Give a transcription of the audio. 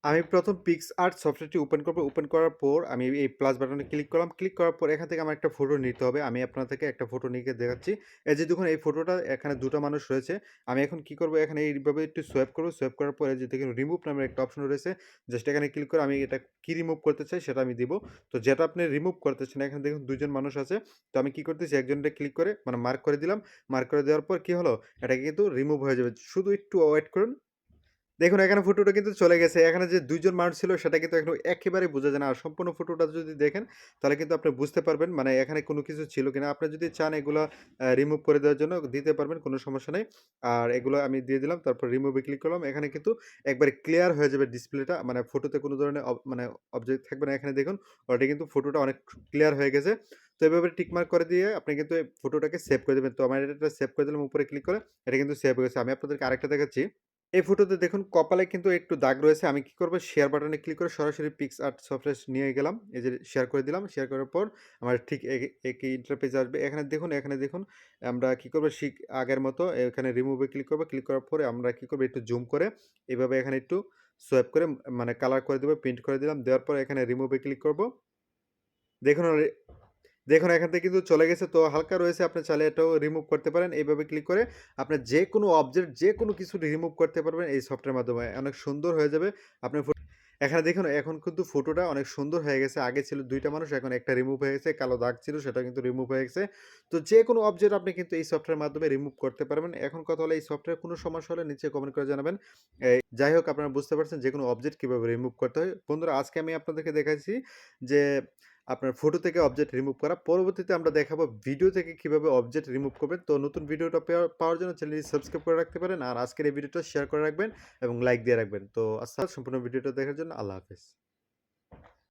আমি ১ম পিক্সআর্ট সফটওয়্যারটি ওপেন করব। ওপেন করার পর আমি এই প্লাস বাটনে ক্লিক করলাম। ক্লিক করার পর এখান থেকে আমার একটা ফটো নিতে হবে। আমি আপনাদেরকে একটা ফটো নিয়ে দেখাচ্ছি। এই যে দেখুন এই ফটোটা এখানে ২ টা মানুষ রয়েছে। আমি এখন কি করব এখানে এইভাবে একটু সোয়াইপ করব। সোয়াইপ করার পরে যে দেখুন রিমুভ নামের একটা অপশন রয়েছে। জাস্ট এখানে ক্লিক করে আমি এটা কি রিমুভ করতে চাই সেটা আমি দিব। তো যেটা আপনি রিমুভ করতেছেন এখানে দেখুন ২ জন মানুষ আছে। তো আমি কি করতেছি একজনটা ক্লিক করে মানে মার্ক করে দিলাম। মার্ক করে দেওয়ার পর কি হলো? এটা কিন্তু রিমুভ হয়ে যাবে। শুধু একটু ওয়েট করুন। দেখুন এখানে ফটোটা কিন্তু চলে গেছে। এখানে যে ২ জন মানুষ ছিল সেটা কিন্তু এখন একেবারেই বোঝা যায় না। আর সম্পূর্ণ ফটোটা যদি দেখেন তাহলে কিন্তু আপনি বুঝতে পারবেন মানে এখানে কোনো কিছু ছিল কিনা। আপনি যদি চান এগুলা রিমুভ করে দেওয়ার জন্য দিতে পারবেন, কোনো সমস্যা নেই। আর এগুলো আমি দিয়ে দিলাম। তারপর রিমুভ এ ক্লিক করলাম। এখানে কিন্তু একবারে ক্লিয়ার হয়ে যাবে ডিসপ্লেটা। মানে ফটোতে কোনো ধরনের মানে অবজেক্ট থাকবে না। এখানে দেখুন অলরেডি কিন্তু ফটোটা অনেক ক্লিয়ার হয়ে গেছে। তো এভাবে টিক মার্ক করে দিয়ে আপনি কিন্তু এই ফটোটাকে সেভ করে দিবেন। তো আমার এটা সেভ করে দিলাম উপরে ক্লিক করে। এটা কিন্তু সেভ হয়ে গেছে। আমি আপনাদেরকে আরেকটা দেখাচ্ছি। এই ফটোতে দেখুন কপালে কিন্তু একটু দাগ রয়েছে। আমি কি করব শেয়ার বাটনে ক্লিক করে সরাসরি পিক্সআর্ট সফটওয়্যার নিয়ে গেলাম। এই যে শেয়ার করে দিলাম। শেয়ার করার পর আমার ঠিক একই ইন্টারফেস আসবে। এখানে দেখুন আমরা কি করব আগের মতো এখানে রিমুভ এ ক্লিক করব। ক্লিক করার পরে আমরা কি করব একটু জুম করে এভাবে এখানে একটু সোয়াইপ করে মানে কালার করে দেব, প্রিন্ট করে দিলাম। দেওয়ার পরে এখানে রিমুভ এ ক্লিক করব। দেখুন দেখুন এখান থেকে কিন্তু চলে গেছে। তো হালকা রয়েছে, আপনি চাইলে এটাও রিমুভ করতে পারেন। এইভাবে ক্লিক করে আপনি যেকোনো অবজেক্ট যেকোনো কিছু রিমুভ করতে পারবেন এই সফটওয়্যারের মাধ্যমে। অনেক সুন্দর হয়ে যাবে। আপনার এখানে দেখুন এখন কিন্তু ফটোটা অনেক সুন্দর হয়ে গেছে। আগে ছিল ২ টা মানুষ, এখন একটা রিমুভ হয়ে গেছে। কালো দাগ ছিল সেটা কিন্তু রিমুভ হয়ে গেছে। তো যেকোনো অবজেক্ট আপনি কিন্তু এই সফটওয়্যারের মাধ্যমে রিমুভ করতে পারবেন। এখন কথা হলো এই সফটওয়্যারে কোনো সমস্যা হলে নিচে কমেন্ট করে জানাবেন। যাই হোক আপনারা বুঝতে পারছেন যেকোনো অবজেক্ট কিভাবে রিমুভ করতে হয়। বন্ধুরা আজকে আমি আপনাদেরকে দেখাইছি যে আপনার ফটো থেকে অবজেক্ট রিমুভ করা। পরবর্তীতে আমরা দেখাবো ভিডিও থেকে কিভাবে অবজেক্ট রিমুভ করবেন। তো নতুন ভিডিওটা পাওয়ার জন্য চ্যানেলটি সাবস্ক্রাইব করে রাখতে পারেন। আর আজকের এই ভিডিওটা শেয়ার করে রাখবেন এবং লাইক দিয়ে রাখবেন। তো সম্পূর্ণ ভিডিওটা দেখার জন্য আল্লাহ হাফেজ।